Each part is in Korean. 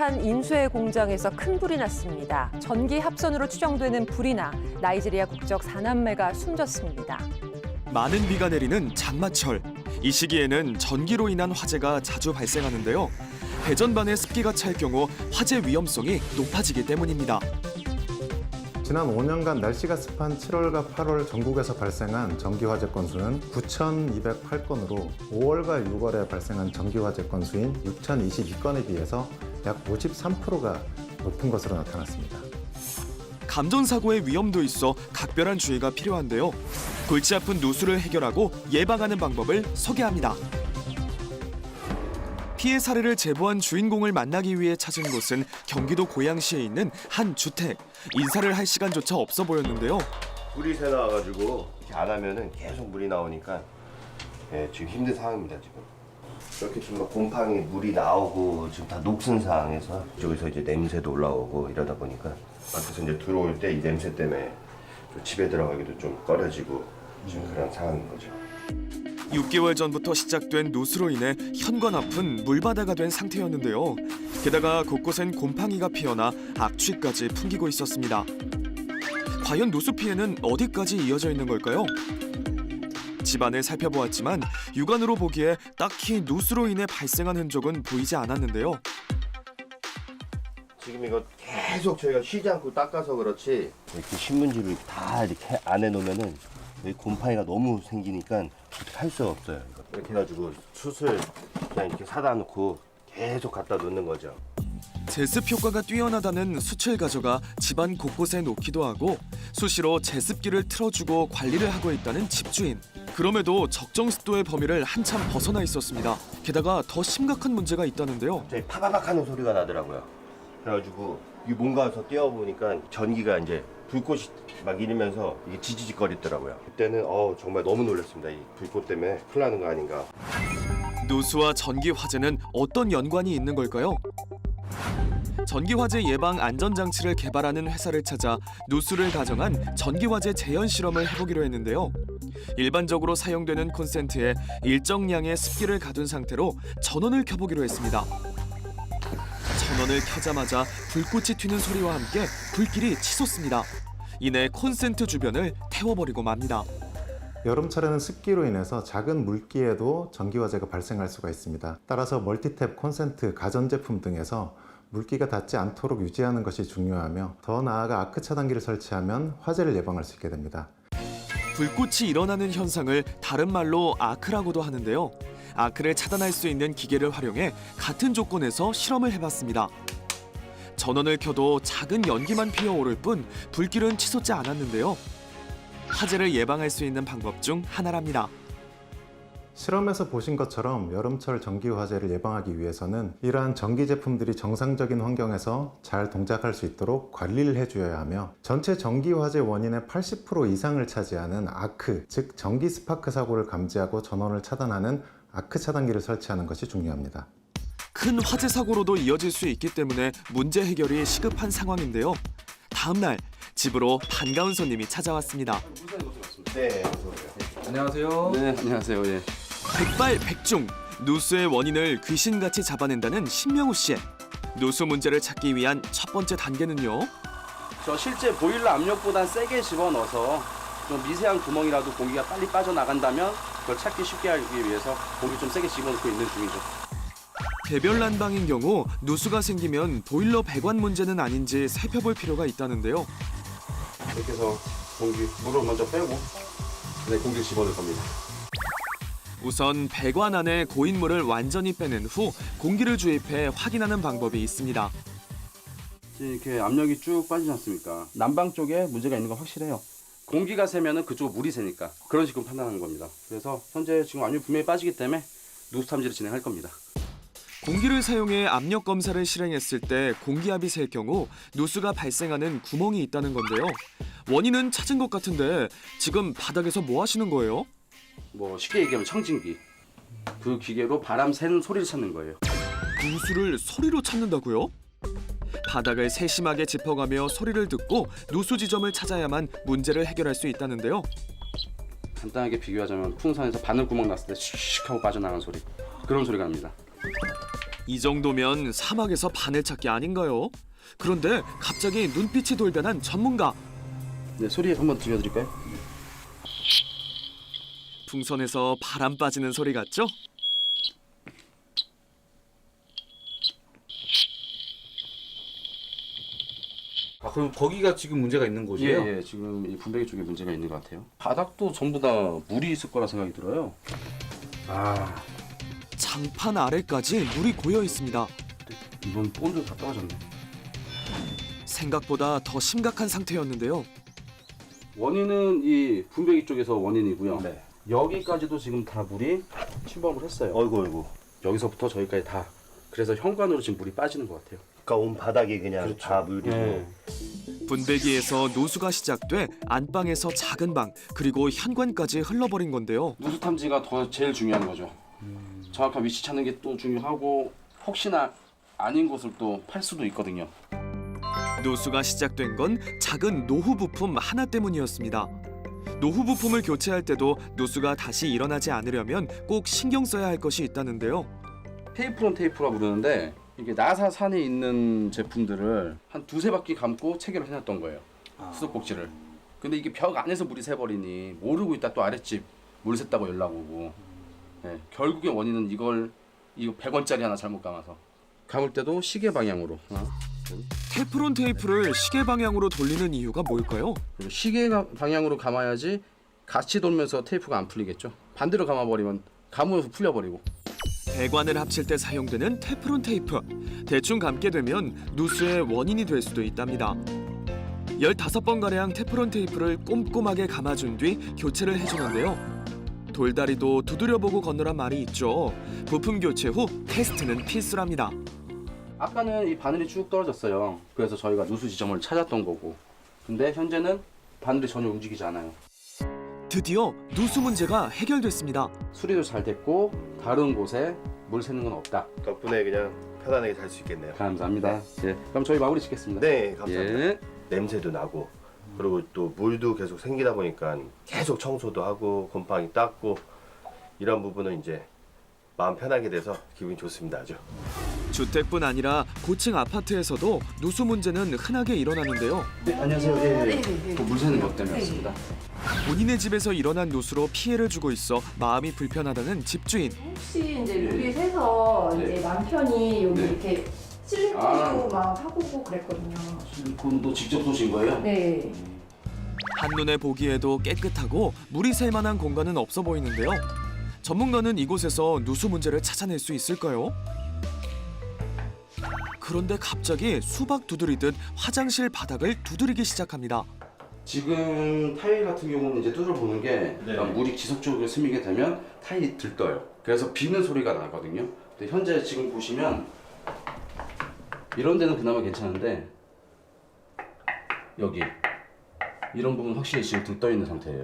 한 인수해 공장에서 큰 불이 났습니다. 전기 합선으로 추정되는 불이 나 나이지리아 국적 4남매가 숨졌습니다. 많은 비가 내리는 장마철. 이 시기에는 전기로 인한 화재가 자주 발생하는데요. 배전반에 습기가 찰 경우 화재 위험성이 높아지기 때문입니다. 지난 5년간 날씨가 습한 7월과 8월 전국에서 발생한 전기화재 건수는 9,208건으로 5월과 6월에 발생한 전기화재 건수인 6,022건에 비해서 약 53%가 높은 것으로 나타났습니다. 감전사고의 위험도 있어 각별한 주의가 필요한데요. 골치 아픈 누수를 해결하고 예방하는 방법을 소개합니다. 피해 사례를 제보한 주인공을 만나기 위해 찾은 곳은 경기도 고양시에 있는 한 주택. 인사를 할 시간조차 없어 보였는데요. 물이 새 나와가지고 이렇게 안 하면은 계속 물이 나오니까 지금 힘든 상황입니다. 지금 이렇게 지금 곰팡이 물이 나오고 지금 다 녹슨 상황에서 저기서 이제 냄새도 올라오고 이러다 보니까 밖에서 이제 들어올 때 이 냄새 때문에 집에 들어가기도 좀 꺼려지고 지금 그런 상황인 거죠. 6개월 전부터 시작된 누수로 인해 현관 앞은 물바다가 된 상태였는데요. 게다가 곳곳엔 곰팡이가 피어나 악취까지 풍기고 있었습니다. 과연 누수 피해는 어디까지 이어져 있는 걸까요? 집안을 살펴보았지만 육안으로 보기에 딱히 누수로 인해 발생한 흔적은 보이지 않았는데요. 지금 이거 계속 저희가 쉬지 않고 닦아서 그렇지 이렇게 신문지를 다 이렇게 안에 놓으면은 여기 곰팡이가 너무 생기니까 할 수가 없어요. 이렇게 해가지고 숯을 그냥 이렇게 사다 놓고 계속 갖다 놓는 거죠. 제습 효과가 뛰어나다는 숯을 가져가 집안 곳곳에 놓기도 하고 수시로 제습기를 틀어주고 관리를 하고 있다는 집주인. 그럼에도 적정 습도의 범위를 한참 벗어나 있었습니다. 게다가 더 심각한 문제가 있다는데요. 갑자기 파바박 하는 소리가 나더라고요. 그래가지고 이 뭔가에서 떼어보니까 전기가 이제 불꽃이 막 이러면서 이게 지지직거리더라고요. 그때는 정말 너무 놀랐습니다. 이 불꽃 때문에 큰일 나는 거 아닌가. 누수와 전기 화재는 어떤 연관이 있는 걸까요? 전기화재 예방 안전장치를 개발하는 회사를 찾아 누수를 가정한 전기화재 재현 실험을 해보기로 했는데요. 일반적으로 사용되는 콘센트에 일정량의 습기를 가둔 상태로 전원을 켜보기로 했습니다. 전원을 켜자마자 불꽃이 튀는 소리와 함께 불길이 치솟습니다. 이내 콘센트 주변을 태워버리고 맙니다. 여름철에는 습기로 인해서 작은 물기에도 전기화재가 발생할 수가 있습니다. 따라서 멀티탭, 콘센트, 가전제품 등에서 물기가 닿지 않도록 유지하는 것이 중요하며 더 나아가 아크 차단기를 설치하면 화재를 예방할 수 있게 됩니다. 불꽃이 일어나는 현상을 다른 말로 아크라고도 하는데요. 아크를 차단할 수 있는 기계를 활용해 같은 조건에서 실험을 해봤습니다. 전원을 켜도 작은 연기만 피어오를 뿐 불길은 치솟지 않았는데요. 화재를 예방할 수 있는 방법 중 하나랍니다. 실험에서 보신 것처럼 여름철 전기 화재를 예방하기 위해서는 이러한 전기 제품들이 정상적인 환경에서 잘 동작할 수 있도록 관리를 해줘야 하며 전체 전기 화재 원인의 80% 이상을 차지하는 아크, 즉 전기 스파크 사고를 감지하고 전원을 차단하는 아크 차단기를 설치하는 것이 중요합니다. 큰 화재 사고로도 이어질 수 있기 때문에 문제 해결이 시급한 상황인데요. 다음 날 집으로 반가운 손님이 찾아왔습니다. 네, 어서 오세요. 안녕하세요. 네, 안녕하세요. 예. 백발백중 누수의 원인을 귀신같이 잡아낸다는 신명우 씨. 누수 문제를 찾기 위한 첫 번째 단계는요. 저 실제 보일러 압력보단 세게 집어넣어서 좀 미세한 구멍이라도 공기가 빨리 빠져나간다면 그걸 찾기 쉽게 하기 위해서 공기 좀 세게 집어넣고 있는 중이죠. 개별 난방인 경우 누수가 생기면 보일러 배관 문제는 아닌지 살펴볼 필요가 있다는데요. 이렇게 해서 물을 먼저 빼고 공기를 집어넣을 겁니다. 우선 배관 안에 고인물을 완전히 빼낸 후 공기를 주입해 확인하는 방법이 있습니다. 이렇게 압력이 쭉 빠지지 않습니까? 난방 쪽에 문제가 있는 건 확실해요. 공기가 새면은 그쪽 물이 새니까 그런 식으로 판단하는 겁니다. 그래서 현재 지금 압력이 분명히 빠지기 때문에 누수 탐지를 진행할 겁니다. 공기를 사용해 압력 검사를 실행했을 때 공기압이 셀 경우 누수가 발생하는 구멍이 있다는 건데요. 원인은 찾은 것 같은데 지금 바닥에서 뭐 하시는 거예요? 뭐 쉽게 얘기하면 청진기. 그 기계로 바람 새는 소리를 찾는 거예요. 누수를 소리로 찾는다고요? 바닥을 세심하게 짚어가며 소리를 듣고 누수 지점을 찾아야만 문제를 해결할 수 있다는데요. 간단하게 비교하자면 풍선에서 바늘 구멍 났을 때 슉 하고 빠져나가는 소리. 그런 소리가 납니다. 이 정도면 사막에서 바늘 찾기 아닌가요? 그런데 갑자기 눈빛이 돌변한 전문가. 네, 소리 한번 들려드릴까요? 풍선에서 바람 빠지는 소리 같죠? 아, 그럼 거기가 지금 문제가 있는 곳이에요? 예, 지금 이 분배기 쪽에 문제가 있는 것 같아요. 바닥도 전부 다 물이 있을 거라 생각이 들어요. 아, 장판 아래까지 물이 고여 있습니다. 이번 본드 다 떨어졌네. 생각보다 더 심각한 상태였는데요. 원인은 이 분배기 쪽에서 원인이고요. 네. 여기까지도 지금 다 물이 침범을 했어요. 어이구. 여기서부터 저기까지 다. 그래서 현관으로 지금 물이 빠지는 것 같아요. 그러니까 온 바닥이 그냥 다 물이고. 네. 분배기에서 누수가 시작돼 안방에서 작은 방 그리고 현관까지 흘러버린 건데요. 누수 탐지가 더 제일 중요한 거죠. 정확한 위치 찾는 게 또 중요하고 혹시나 아닌 곳을 또 팔 수도 있거든요. 누수가 시작된 건 작은 노후 부품 하나 때문이었습니다. 노후 부품을 교체할 때도 누수가 다시 일어나지 않으려면 꼭 신경 써야 할 것이 있다는데요. 테이프론 테이프라고 부르는데 이게 나사산에 있는 제품들을 한 두세 바퀴 감고 체결을 해놨던 거예요. 수도꼭지를. 근데 이게 벽 안에서 물이 새버리니 모르고 있다 또 아랫집 물 샜다고 연락 오고. 네, 결국의 원인은 이거 100원짜리 하나 잘못 감아서 감을 때도 시계 방향으로 하나, 테프론 테이프를 시계 방향으로 돌리는 이유가 뭘까요? 그리고 시계 방향으로 감아야지 같이 돌면서 테이프가 안 풀리겠죠. 반대로 감아버리면 감으면서 풀려버리고. 배관을 합칠 때 사용되는 테프론 테이프. 대충 감게 되면 누수의 원인이 될 수도 있답니다. 15번가량 테프론 테이프를 꼼꼼하게 감아준 뒤 교체를 해주는데요. 돌다리도 두드려보고 건너란 말이 있죠. 부품 교체 후 테스트는 필수랍니다. 아까는 이 바늘이 쭉 떨어졌어요. 그래서 저희가 누수 지점을 찾았던 거고. 근데 현재는 바늘이 전혀 움직이지 않아요. 드디어 누수 문제가 해결됐습니다. 수리도 잘 됐고 다른 곳에 물 새는 건 없다. 덕분에 그냥 편안하게 잘 수 있겠네요. 감사합니다. 예, 그럼 저희 마무리 짓겠습니다. 네, 감사합니다. 예. 냄새도 나고 그리고 또 물도 계속 생기다 보니까 계속 청소도 하고 곰팡이 닦고 이런 부분은 이제 마음 편하게 돼서 기분이 좋습니다. 아주. 주택뿐 아니라 고층 아파트에서도 누수 문제는 흔하게 일어나는데요. 네, 안녕하세요. 예, 예. 물 새는 것 때문에 왔습니다. 본인의 집에서 일어난 누수로 피해를 주고 있어 마음이 불편하다는 집주인. 혹시 이제 물이 새서 네. 이제 남편이 여기 네. 이렇게 실리콘도 막 하고 오고 그랬거든요. 실리콘도 직접 쏘신 거예요? 네. 한눈에 보기에도 깨끗하고 물이 셀 만한 공간은 없어 보이는데요. 전문가는 이곳에서 누수 문제를 찾아낼 수 있을까요? 그런데 갑자기 수박 두드리듯 화장실 바닥을 두드리기 시작합니다. 지금 타일 같은 경우는 이제 뚫어보는 게 물이 지속적으로 스미게 되면 타일이 들떠요. 그래서 비는 소리가 나거든요. 근데 현재 지금 보시면 이런 데는 그나마 괜찮은데 여기 이런 부분 확실히 지금 들떠 있는 상태예요.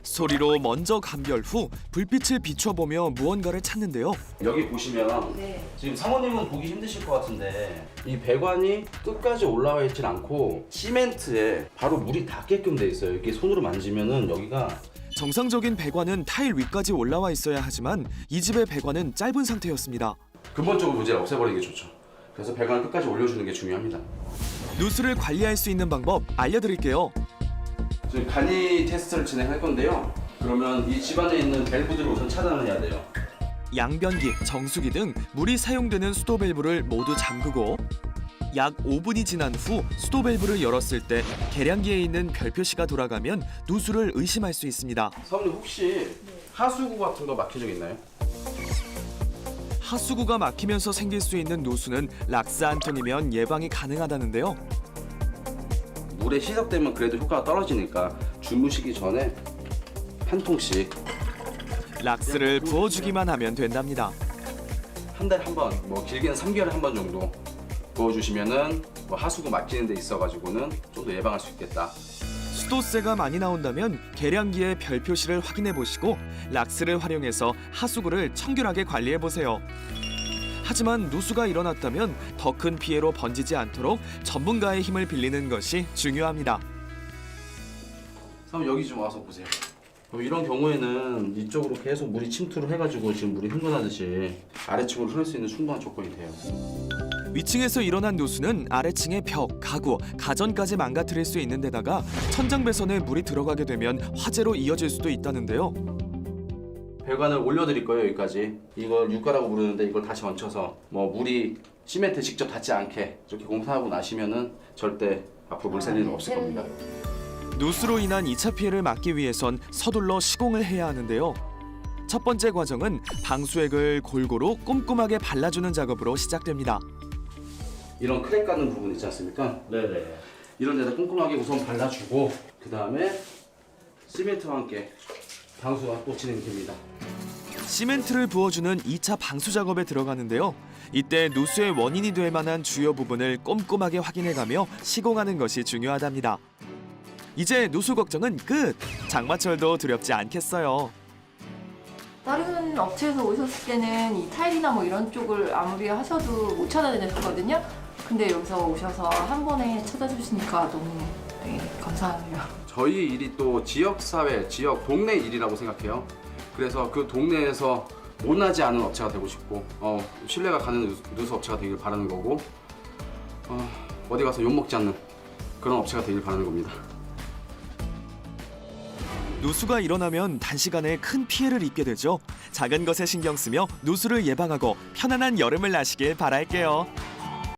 소리로 먼저 감별 후 불빛을 비춰보며 무언가를 찾는데요. 여기 보시면 네. 지금 사모님은 보기 힘드실 것 같은데 이 배관이 끝까지 올라와 있진 않고 시멘트에 바로 물이 닿게끔 돼 있어요. 이렇게 손으로 만지면은 여기가 정상적인 배관은 타일 위까지 올라와 있어야 하지만 이 집의 배관은 짧은 상태였습니다. 근본적으로 문제를 없애버리는 게 좋죠. 그래서 배관을 끝까지 올려주는 게 중요합니다. 누수를 관리할 수 있는 방법 알려드릴게요. 지금 간이 테스트를 진행할 건데요. 그러면 이 집안에 있는 밸브들을 우선 차단을 해야 돼요. 양변기, 정수기 등 물이 사용되는 수도 밸브를 모두 잠그고 약 5분이 지난 후 수도 밸브를 열었을 때 계량기에 있는 별 표시가 돌아가면 누수를 의심할 수 있습니다. 사모님 혹시 하수구 같은 거 막힌 적 있나요? 하수구가 막히면서 생길 수 있는 누수는 락스 한 톤이면 예방이 가능하다는데요. 물에 희석되면 그래도 효과가 떨어지니까 주무시기 전에 한 통씩 락스를 부어주기만 하면 된답니다. 한 달에 한 번, 뭐 길게는 3개월에 한 번 정도 부어주시면은 뭐 하수구 막히는 데 있어가지고는 좀 더 예방할 수 있겠다. 수도세가 많이 나온다면 계량기의 별 표시를 확인해 보시고 락스를 활용해서 하수구를 청결하게 관리해 보세요. 하지만 누수가 일어났다면 더 큰 피해로 번지지 않도록 전문가의 힘을 빌리는 것이 중요합니다. 사모님 여기 좀 와서 보세요. 이런 경우에는 이쪽으로 계속 물이 침투를 해가지고 지금 물이 흥건하듯이 아래층으로 흐를 수 있는 충분한 조건이 돼요. 위층에서 일어난 누수는 아래층의 벽, 가구, 가전까지 망가뜨릴 수 있는 데다가 천장 배선에 물이 들어가게 되면 화재로 이어질 수도 있다는데요. 배관을 올려드릴 거예요. 여기까지. 이걸 유가라고 부르는데 이걸 다시 얹혀서 뭐 물이 시멘트에 직접 닿지 않게 이렇게 공사하고 나시면은 절대 앞으로 물 셀 일은 없을 겁니다. 누수로 인한 2차 피해를 막기 위해선 서둘러 시공을 해야 하는데요. 첫 번째 과정은 방수액을 골고루 꼼꼼하게 발라주는 작업으로 시작됩니다. 이런 크랙 가는 부분 있지 않습니까? 네네. 이런 데다 꼼꼼하게 우선 발라주고 그 다음에 시멘트와 함께 방수가 또 진행됩니다. 시멘트를 부어주는 2차 방수 작업에 들어가는데요. 이때 누수의 원인이 될 만한 주요 부분을 꼼꼼하게 확인해가며 시공하는 것이 중요하답니다. 이제 누수 걱정은 끝! 장마철도 두렵지 않겠어요. 다른 업체에서 오셨을 때는 이 타일이나 뭐 이런 쪽을 아무리 하셔도 못 찾아내셨거든요. 근데 여기서 오셔서 한 번에 찾아주시니까 너무 감사하네요. 저희 일이 또 지역사회, 지역 동네 일이라고 생각해요. 그래서 그 동네에서 못나지 않은 업체가 되고 싶고 신뢰가 가는 누수 업체가 되길 바라는 거고 어디 가서 욕먹지 않는 그런 업체가 되길 바라는 겁니다. 누수가 일어나면 단시간에 큰 피해를 입게 되죠. 작은 것에 신경 쓰며 누수를 예방하고 편안한 여름을 나시길 바랄게요.